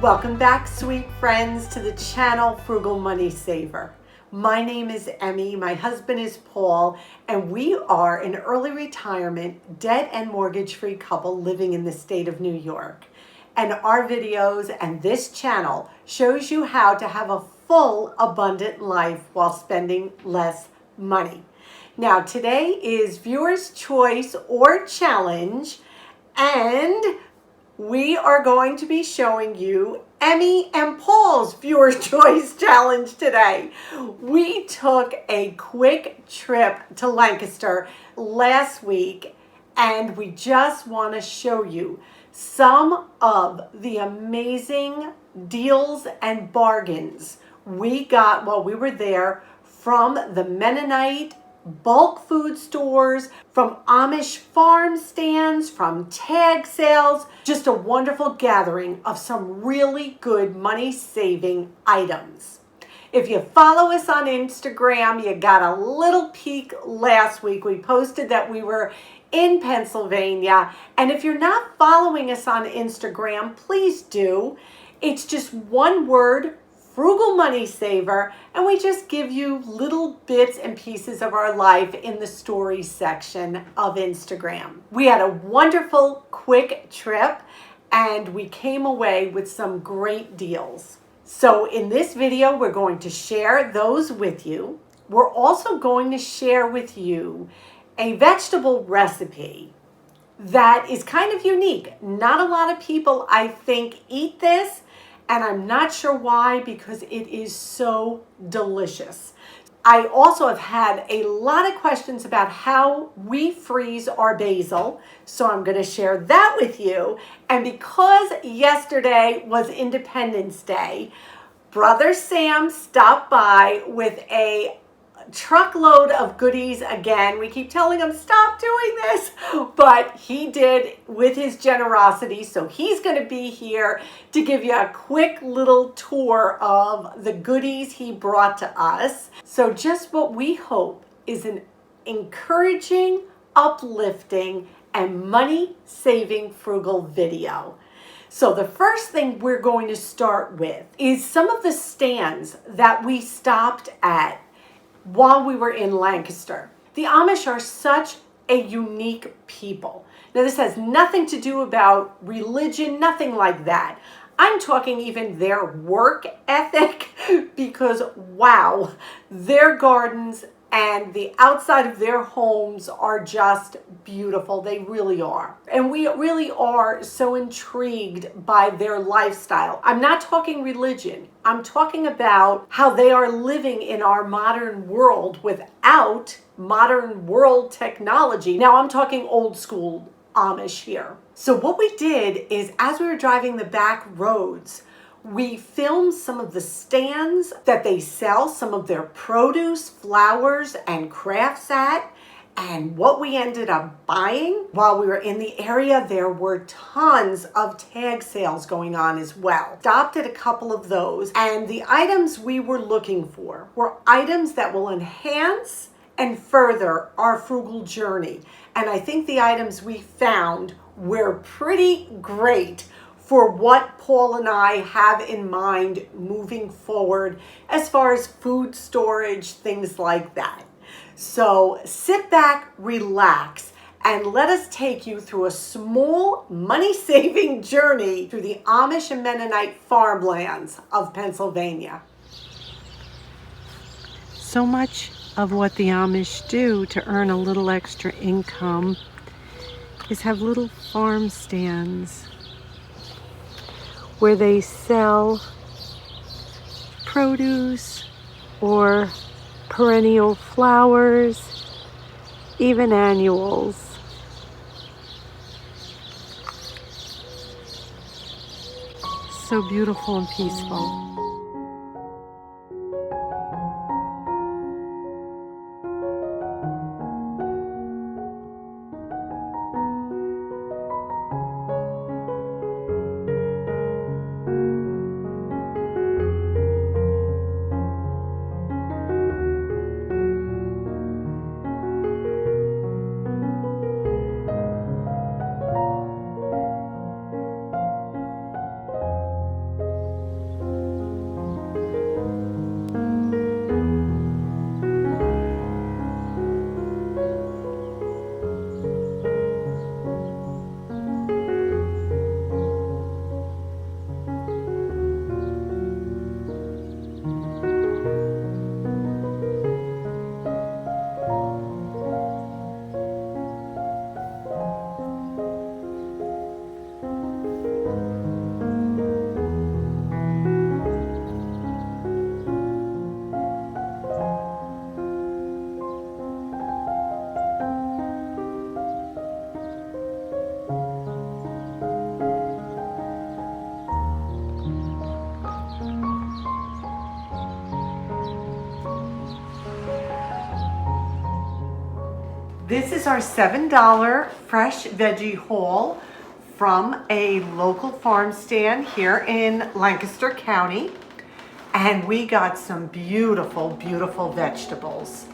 Welcome back, sweet friends, to the channel Frugal Money Saver. My name is Emmy, my husband is Paul, and we are an early retirement, debt and mortgage-free couple living in the state of New York. And our videos and this channel shows you how to have a full, abundant life while spending less money. Now, today is Viewer's Choice or Challenge, and we are going to be showing you Emmy and Paul's Viewer's Choice Challenge today. We took a quick trip to Lancaster last week, and we just want to show you some of the amazing deals and bargains we got while we were there from the Mennonite bulk food stores, from Amish farm stands, from tag sales. Just a wonderful gathering of some really good money-saving items. If you follow us on Instagram, you got a little peek last week. We posted that we were in Pennsylvania. And if you're not following us on Instagram, please do. It's just one word, Frugal Money Saver, and we just give you little bits and pieces of our life in the stories section of Instagram. We had a wonderful, quick trip, and we came away with some great deals. So in this video, we're going to share those with you. We're also going to share with you a vegetable recipe that is kind of unique. Not a lot of people, I think, eat this, and I'm not sure why, because it is so delicious. I also have had a lot of questions about how we freeze our basil, so I'm going to share that with you. And because yesterday was Independence Day, Brother Sam stopped by with a truckload of goodies again. We keep telling him, stop doing this, but he did with his generosity. So he's going to be here to give you a quick little tour of the goodies he brought to us. So just what we hope is an encouraging, uplifting, and money-saving frugal video. So the first thing we're going to start with is some of the stands that we stopped at while we were in Lancaster. The Amish are such a unique people. Now, this has nothing to do about religion, nothing like that. I'm talking even their work ethic, because wow, their gardens and the outside of their homes are just beautiful. They really are. And we really are so intrigued by their lifestyle. I'm not talking religion. I'm talking about how they are living in our modern world without modern world technology. Now I'm talking old school Amish here. So what we did is, as we were driving the back roads, we filmed some of the stands that they sell, some of their produce, flowers, and crafts at. And what we ended up buying while we were in the area, there were tons of tag sales going on as well. Stopped at a couple of those, and the items we were looking for were items that will enhance and further our frugal journey. And I think the items we found were pretty great for what Paul and I have in mind moving forward as far as food storage, things like that. So sit back, relax, and let us take you through a small money-saving journey through the Amish and Mennonite farmlands of Pennsylvania. So much of what the Amish do to earn a little extra income is have little farm stands where they sell produce or perennial flowers, even annuals. So beautiful and peaceful. This is our $7 fresh veggie haul from a local farm stand here in Lancaster County. And we got some beautiful, beautiful vegetables.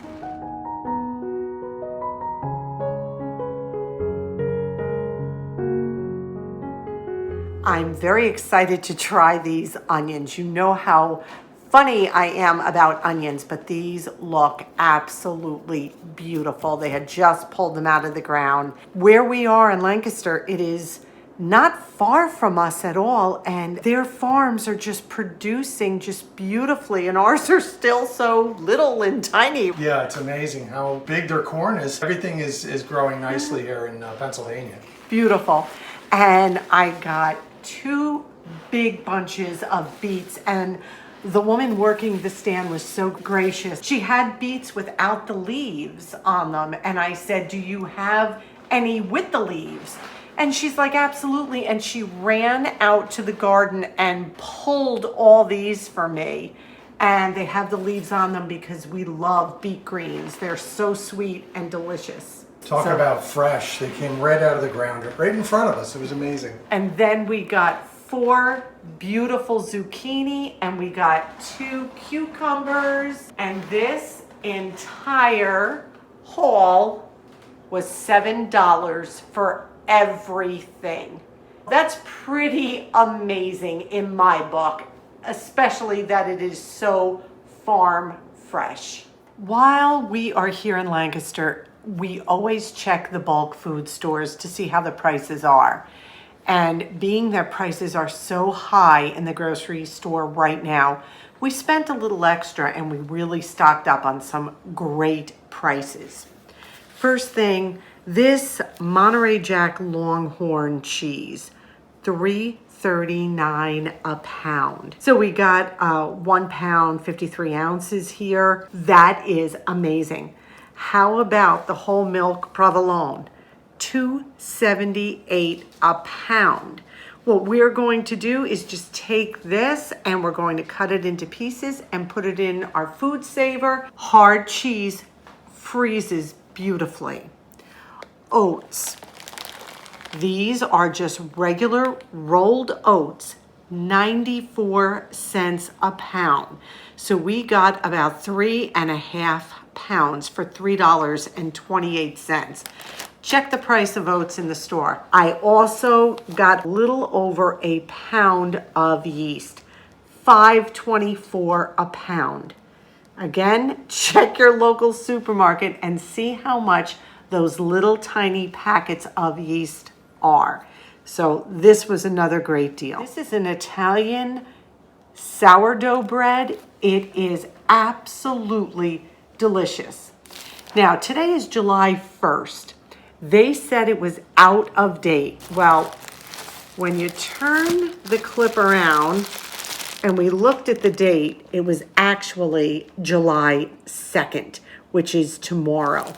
I'm very excited to try these onions. You know how funny I am about onions, but these look absolutely beautiful. They had just pulled them out of the ground. Where we are in Lancaster, it is not far from us at all, and their farms are just producing just beautifully, and ours are still so little and tiny. Yeah, it's amazing how big their corn is. Everything is growing nicely here in Pennsylvania. Beautiful. And I got 2 big bunches of beets, and the woman working the stand was so gracious. She had beets without the leaves on them, and I said, do you have any with the leaves? And she's like, absolutely. And she ran out to the garden and pulled all these for me. And they have the leaves on them because we love beet greens. They're so sweet and delicious. Talk about fresh. They came right out of the ground, right in front of us. It was amazing. And then we got 4 beautiful zucchini, and we got 2 cucumbers. And this entire haul was $7 for everything. That's pretty amazing in my book, especially that it is so farm fresh. While we are here in Lancaster, we always check the bulk food stores to see how the prices are. And being that prices are so high in the grocery store right now, we spent a little extra and we really stocked up on some great prices. First thing, this Monterey Jack Longhorn cheese, $3.39 a pound. So we got 1 pound, 53 ounces here. That is amazing. How about the whole milk provolone? $2.78 a pound. What we're going to do is just take this and we're going to cut it into pieces and put it in our food saver. Hard cheese freezes beautifully. Oats. These are just regular rolled oats, 94 cents a pound. So we got about 3.5 pounds for $3.28. Check the price of oats in the store. I also got a little over a pound of yeast, $5.24 a pound. Again, check your local supermarket and see how much those little tiny packets of yeast are. So this was another great deal. This is an Italian sourdough bread. It is absolutely delicious. Now, today is July 1st. They said it was out of date. Well, when you turn the clip around and we looked at the date, it was actually July 2nd, which is tomorrow.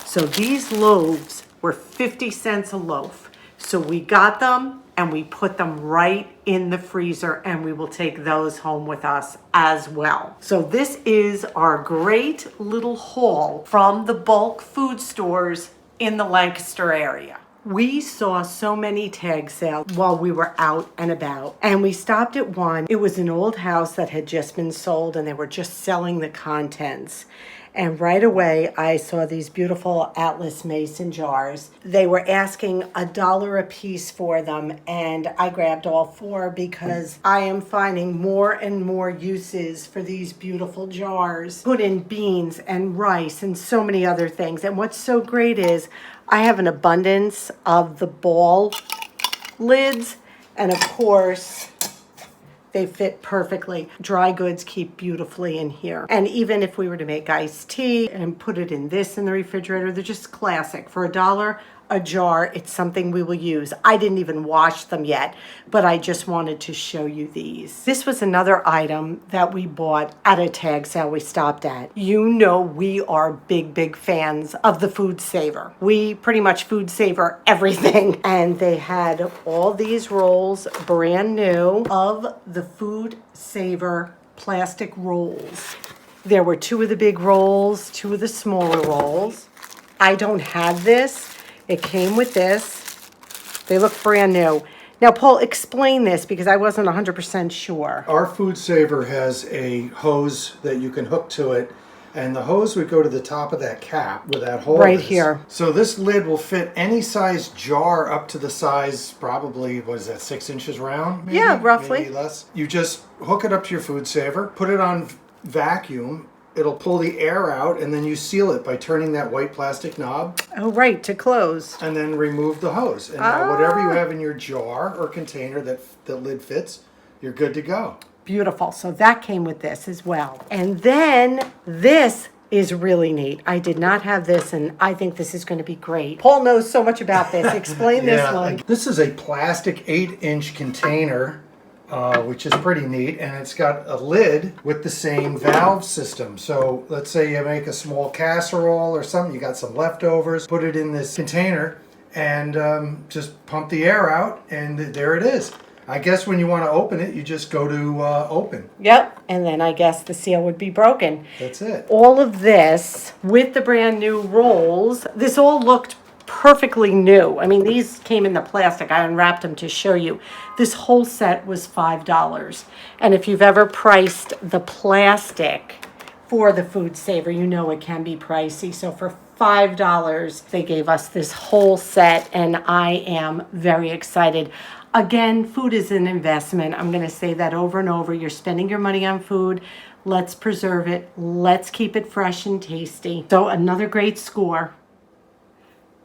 So these loaves were 50 cents a loaf. So we got them and we put them right in the freezer, and we will take those home with us as well. So this is our great little haul from the bulk food stores in the Lancaster area. We saw so many tag sales while we were out and about, and we stopped at one. It was an old house that had just been sold and they were just selling the contents. And right away, I saw these beautiful Atlas mason jars. They were asking $1 a piece for them, and I grabbed all 4 because I am finding more and more uses for these beautiful jars. Put in beans and rice and so many other things. And what's so great is I have an abundance of the ball lids, and of course, they fit perfectly. Dry goods keep beautifully in here. And even if we were to make iced tea and put it in this in the refrigerator, they're just classic. For $1 a jar, it's something we will use. I didn't even wash them yet, but I just wanted to show you these. This was another item that we bought at a tag sale we stopped at. You know we are big, big fans of the Food Saver. We pretty much Food Saver everything. And they had all these rolls, brand new, of the Food Saver plastic rolls. There were 2 of the big rolls, 2 of the smaller rolls. I don't have this. It came with this. They look brand new. Now, Paul, explain this because I wasn't 100% sure. Our food saver has a hose that you can hook to it, and the hose would go to the top of that cap where that hole Right is. here. So this lid will fit any size jar up to the size, probably, what is that, 6 inches round? Maybe? Yeah, roughly. Maybe less. You just hook it up to your food saver, put it on vacuum, it'll pull the air out, and then you seal it by turning that white plastic knob. Oh, right, to close. And then remove the hose. And now whatever you have in your jar or container that the lid fits, you're good to go. Beautiful. So that came with this as well. And then this is really neat. I did not have this, and I think this is going to be great. Paul knows so much about this. Explain this one. This is a plastic 8-inch container, which is pretty neat, and it's got a lid with the same valve system. So let's say you make a small casserole or something, you got some leftovers, put it in this container and just pump the air out, and there it is. I guess when you want to open it, you just go to open. Yep. And then I guess the seal would be broken. That's it. All of this with the brand new rolls, this all looked perfectly new. I mean, these came in the plastic. I unwrapped them to show you. This whole set was $5. And if you've ever priced the plastic for the food saver, you know it can be pricey. So for $5, they gave us this whole set, and I am very excited. Again, food is an investment. I'm going to say that over and over. You're spending your money on food. Let's preserve it. Let's keep it fresh and tasty. So another great score.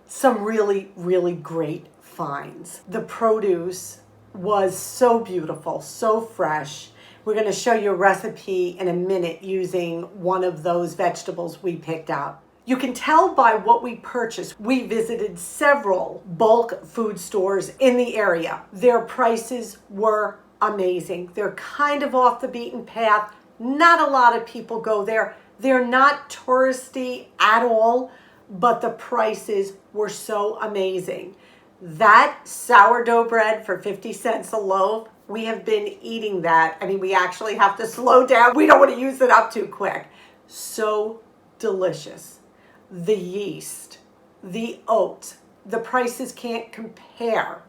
Some really, really great finds. The produce was so beautiful, so fresh. We're going to show you a recipe in a minute using one of those vegetables we picked up. You can tell by what we purchased. We visited several bulk food stores in the area. Their prices were amazing. They're kind of off the beaten path. Not a lot of people go there. They're not touristy at all, but the prices were so amazing. That sourdough bread for 50 cents a loaf, we have been eating that. I mean, we actually have to slow down. We don't want to use it up too quick. So delicious. The yeast, the oats, the prices can't compare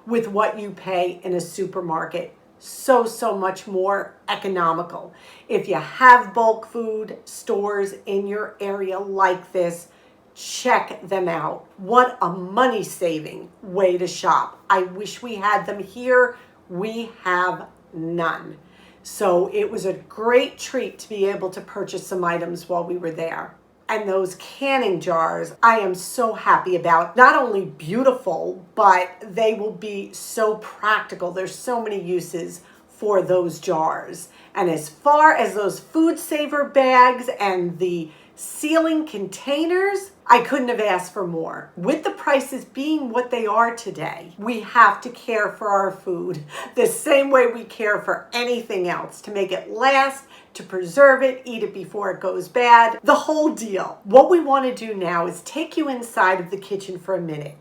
with what you pay in a supermarket. So much more economical. If you have bulk food stores in your area like this, check them out. What a money-saving way to shop. I wish we had them here. We have none. So it was a great treat to be able to purchase some items while we were there. And those canning jars, I am so happy about. Not only beautiful, but they will be so practical. There's so many uses for those jars. And as far as those food saver bags and the sealing containers, I couldn't have asked for more. With the prices being what they are today, we have to care for our food the same way we care for anything else, to make it last, to preserve it, eat it before it goes bad, the whole deal. What we want to do now is take you inside of the kitchen for a minute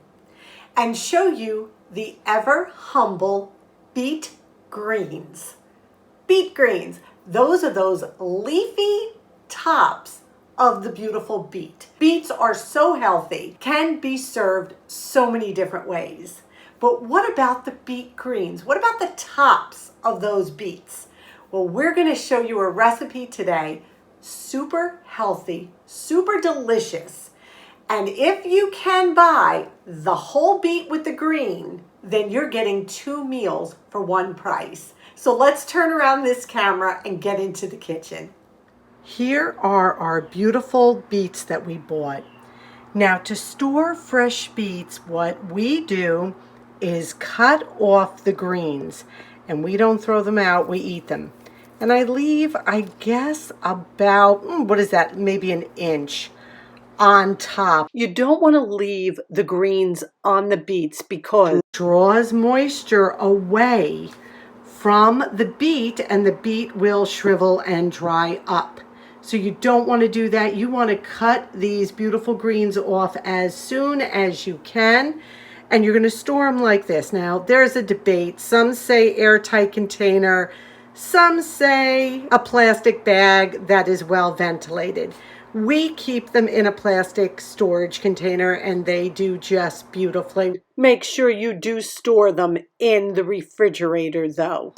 and show you the ever humble beet greens. Beet greens, those are those leafy tops of the beautiful beet. Beets are so healthy, can be served so many different ways. But what about the beet greens? What about the tops of those beets? Well, we're going to show you a recipe today, super healthy, super delicious. And if you can buy the whole beet with the green, then you're getting 2 meals for one price. So let's turn around this camera and get into the kitchen. Here are our beautiful beets that we bought. Now, to store fresh beets, what we do is cut off the greens, and we don't throw them out, we eat them. And I leave, I guess, about, what is that, maybe an inch on top. You don't want to leave the greens on the beets because it draws moisture away from the beet, and the beet will shrivel and dry up. So you don't want to do that. You want to cut these beautiful greens off as soon as you can. And you're going to store them like this. Now, there's a debate. Some say airtight container. Some say a plastic bag that is well ventilated. We keep them in a plastic storage container and they do just beautifully. Make sure you do store them in the refrigerator though.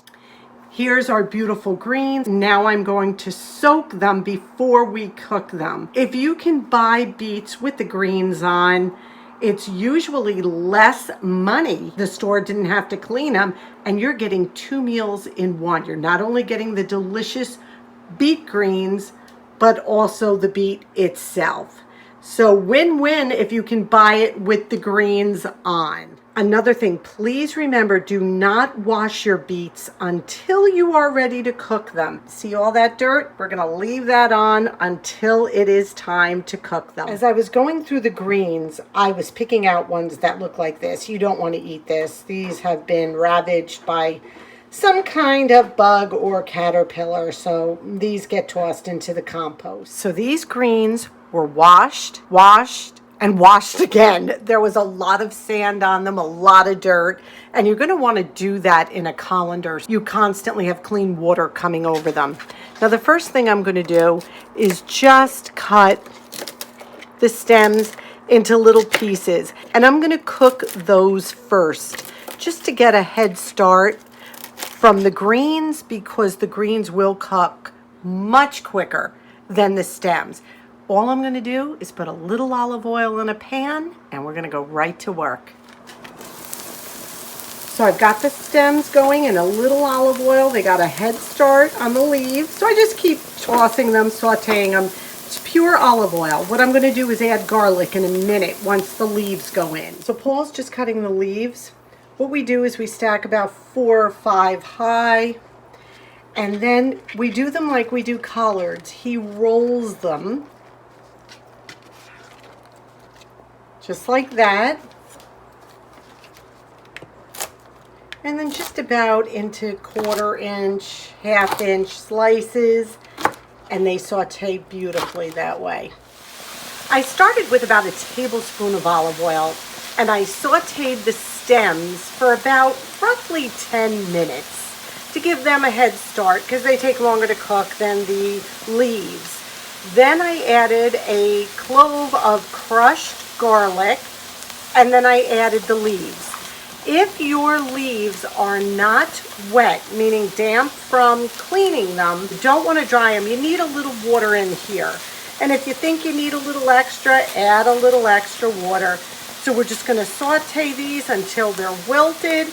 Here's our beautiful greens. Now I'm going to soak them before we cook them. If you can buy beets with the greens on, it's usually less money. The store didn't have to clean them, and you're getting 2 meals in one. You're not only getting the delicious beet greens, but also the beet itself. So win-win if you can buy it with the greens on. Another thing, please remember, do not wash your beets until you are ready to cook them. See all that dirt? We're gonna leave that on until it is time to cook them. As I was going through the greens, I was picking out ones that look like this. You don't want to eat this. These have been ravaged by some kind of bug or caterpillar, so these get tossed into the compost. So these greens were washed, and washed again. There was a lot of sand on them, a lot of dirt, and you're going to want to do that in a colander. You constantly have clean water coming over them. Now the first thing I'm going to do is just cut the stems into little pieces, and I'm going to cook those first just to get a head start from the greens, because the greens will cook much quicker than the stems. All I'm going to do is put a little olive oil in a pan, and we're going to go right to work. So I've got the stems going in a little olive oil. They got a head start on the leaves. So I just keep tossing them, sauteing them. It's pure olive oil. What I'm going to do is add garlic in a minute once the leaves go in. So Paul's just cutting the leaves. What we do is we stack about 4 or 5 high, and then we do them like we do collards. He rolls them just like that, and then just about into 1/4 inch, 1/2 inch slices, and they saute beautifully that way. I started with about a tablespoon of olive oil, and I sauteed the stems for about roughly 10 minutes to give them a head start, because they take longer to cook than the leaves. Then I added a clove of crushed garlic, and then I added the leaves. If your leaves are not wet, meaning damp from cleaning them, you don't want to dry them. You need a little water in here. And if you think you need a little extra, add a little extra water. So we're just going to saute these until they're wilted.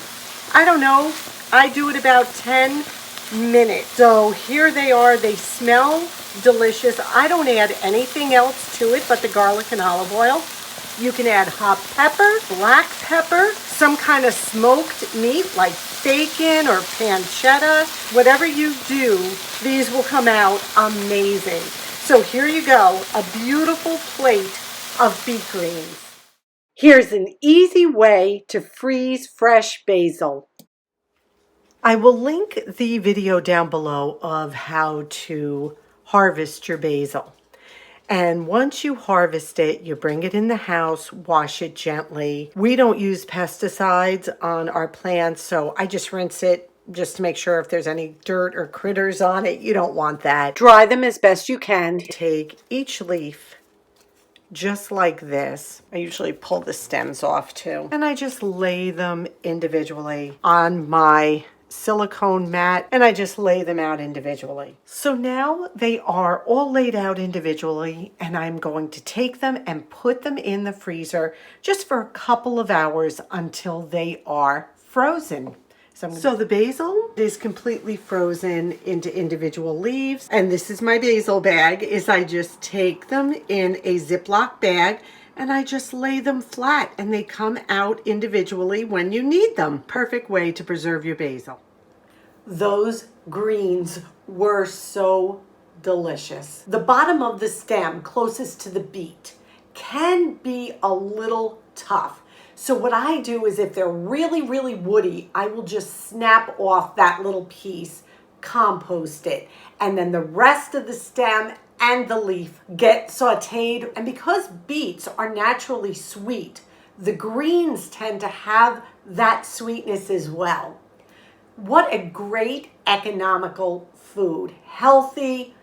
I don't know, I do it about 10 minutes. So here they are. They smell delicious. I don't add anything else to it but the garlic and olive oil. You can add hot pepper, black pepper, some kind of smoked meat like bacon or pancetta. Whatever you do, these will come out amazing. So here you go, a beautiful plate of beet greens. Here's an easy way to freeze fresh basil. I will link the video down below of how to harvest your basil. And once you harvest it, you bring it in the house, wash it gently. We don't use pesticides on our plants, so I just rinse it just to make sure if there's any dirt or critters on it. You don't want that. Dry them as best you can. Take each leaf just like this. I usually pull the stems off too. And I just lay them individually on my silicone mat, and I just lay them out individually. So now they are all laid out individually, and I'm going to take them and put them in the freezer just for a couple of hours until they are frozen. So the basil is completely frozen into individual leaves, and this is my basil bag. I just take them in a Ziploc bag and I just lay them flat, and they come out individually when you need them. Perfect way to preserve your basil. Those greens were so delicious. The bottom of the stem closest to the beet can be a little tough. So what I do is, if they're really, really woody, I will just snap off that little piece, compost it, and then the rest of the stem and the leaf get sauteed. And because beets are naturally sweet, the greens tend to have that sweetness as well. What a great economical food. Healthy.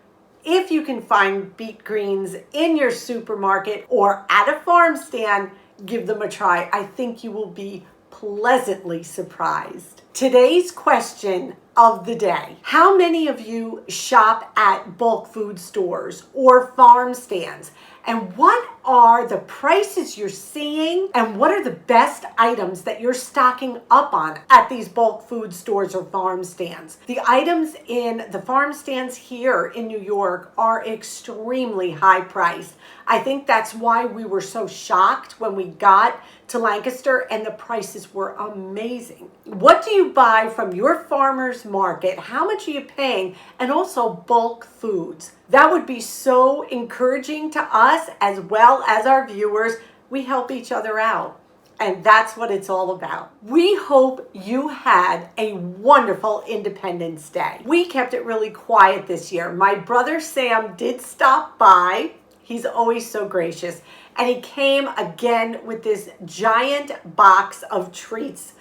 If you can find beet greens in your supermarket or at a farm stand, give them a try. I think you will be pleasantly surprised. Today's question of the day: how many of you shop at bulk food stores or farm stands? And what are the prices you're seeing? And what are the best items that you're stocking up on at these bulk food stores or farm stands? The items in the farm stands here in New York are extremely high priced. I think that's why we were so shocked when we got to Lancaster and the prices were amazing. What do you buy from your farmer's market? How much are you paying? And also bulk foods. That would be so encouraging to us as well as our viewers. We help each other out. And that's what it's all about. We hope you had a wonderful Independence Day. We kept it really quiet this year. My brother Sam did stop by. He's always so gracious. And he came again with this giant box of treats.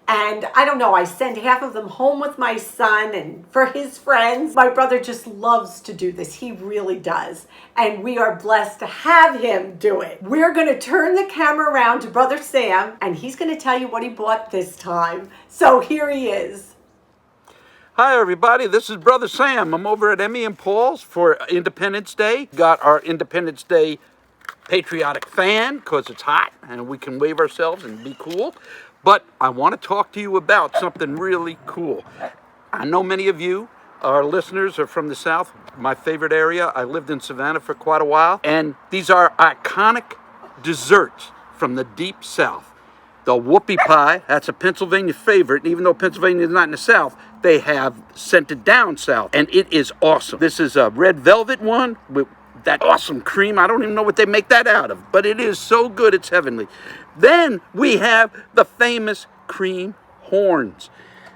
And I don't know, I sent half of them home with my son and for his friends. My brother just loves to do this. He really does. And we are blessed to have him do it. We're going to turn the camera around to Brother Sam, and he's going to tell you what he bought this time. So here he is. Hi everybody, this is Brother Sam. I'm over at Emmy and Paul's for Independence Day. Got our Independence Day patriotic fan because it's hot and we can wave ourselves and be cool. But I want to talk to you about something really cool. I know many of you, our listeners, are from the South, my favorite area. I lived in Savannah for quite a while. And these are iconic desserts from the deep South. The whoopie pie, that's a Pennsylvania favorite. Even though Pennsylvania is not in the South, they have sent it down south. And it is awesome. This is a red velvet one with that awesome cream. I don't even know what they make that out of, but it is so good, it's heavenly. Then we have the famous cream horns.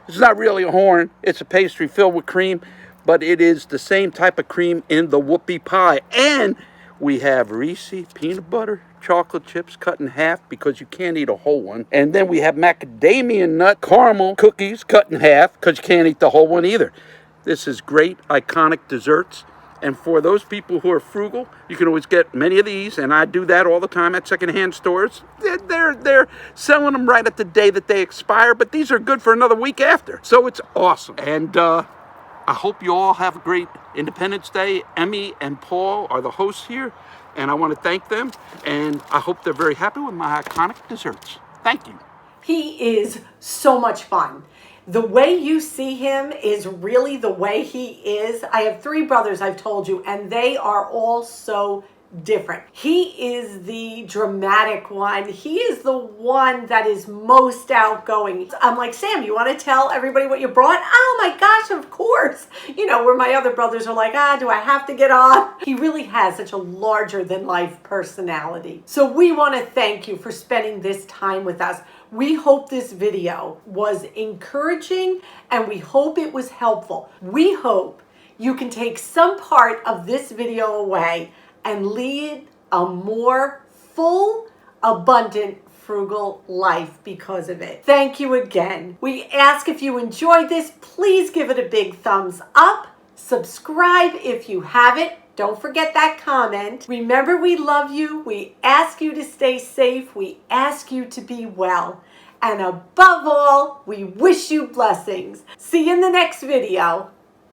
It's not really a horn, it's a pastry filled with cream, but it is the same type of cream in the whoopie pie. And we have Reese peanut butter chocolate chips cut in half because you can't eat a whole one. And then we have macadamia nut caramel cookies cut in half because you can't eat the whole one either. This is great, iconic desserts. And for those people who are frugal, you can always get many of these, and I do that all the time at secondhand stores. They're selling them right at the day that they expire, but these are good for another week after. So it's awesome. And I hope you all have a great Independence Day. Emmy and Paul are the hosts here, and I want to thank them, and I hope they're very happy with my iconic desserts. Thank you. He is so much fun. The way you see him is really the way he is. I have 3 brothers, I've told you, and they are all so different. He is the dramatic one. He is the one that is most outgoing. I'm like, Sam, you want to tell everybody what you brought? Oh my gosh, of course. You know, where my other brothers are like, do I have to get on? He really has such a larger than life personality. So we want to thank you for spending this time with us. We hope this video was encouraging and we hope it was helpful. We hope you can take some part of this video away and lead a more full, abundant, frugal life because of it. Thank you again. We ask if you enjoyed this, please give it a big thumbs up. Subscribe if you haven't. Don't forget that comment. Remember, we love you. We ask you to stay safe. We ask you to be well. And above all, we wish you blessings. See you in the next video.